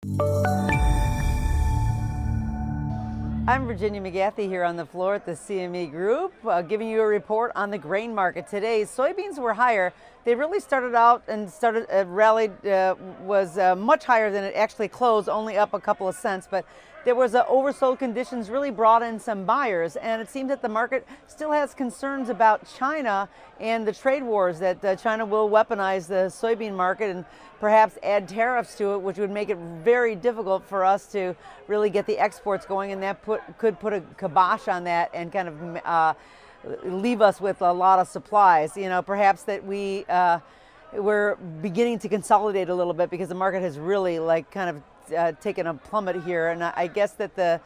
I'm Virginia McGathey here on the floor at the CME Group, giving you a report on the grain market today. Soybeans were higher. They really started out and rallied, was much higher than it actually closed, only up a couple of cents. But there was oversold conditions really brought in some buyers, and it seems that the market still has concerns about China and the trade wars, that China will weaponize the soybean market and perhaps add tariffs to it, which would make it very difficult for us to really get the exports going, and that could put a kibosh on that and kind of leave us with a lot of supplies. You know, perhaps that we're beginning to consolidate a little bit because the market has really kind of taken a plummet here, and I guess that the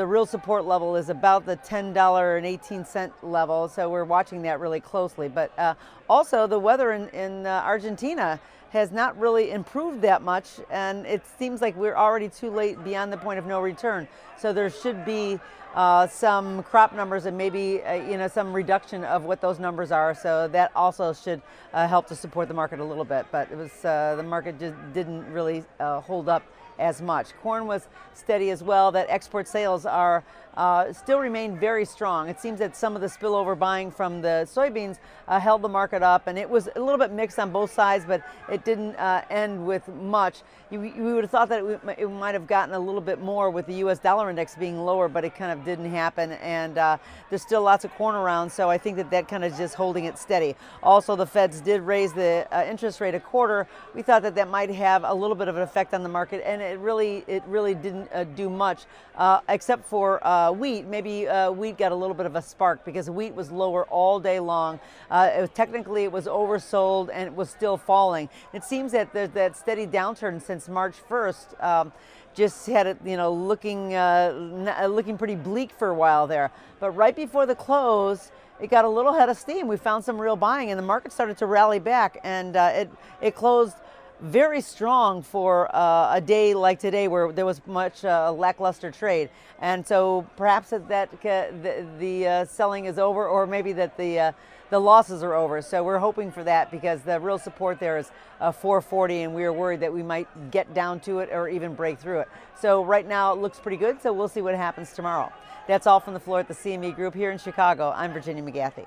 real support level is about the $10.18 level, so we're watching that really closely. But also the weather in Argentina has not really improved that much, and it seems like we're already too late, beyond the point of no return. So there should be some crop numbers and maybe some reduction of what those numbers are. So that also should help to support the market a little bit. But it was the market just didn't really hold up as much. Corn was steady as well. That export sales are still remain very strong. It seems that some of the spillover buying from the soybeans held the market up, and it was a little bit mixed on both sides, but it didn't end with much. We would have thought that it might have gotten a little bit more with the U.S. dollar index being lower, but it kind of didn't happen, and there's still lots of corn around, so I think that kind of just holding it steady. Also, the Feds did raise the interest rate a quarter. We thought that might have a little bit of an effect on the market, and it really didn't do much, except for wheat. Maybe wheat got a little bit of a spark because wheat was lower all day long. Technically, it was oversold and it was still falling. It seems that there's that steady downturn since March 1st. Just had it, looking pretty bleak for a while there. But right before the close, it got a little head of steam. We found some real buying, and the market started to rally back, and it closed very strong for a day like today, where there was much lackluster trade. And so perhaps the selling is over, or maybe that the losses are over. So we're hoping for that, because the real support there is 440, and we are worried that we might get down to it or even break through it. So right now it looks pretty good, so we'll see what happens tomorrow. That's all from the floor at the CME Group here in Chicago. I'm Virginia McGathey.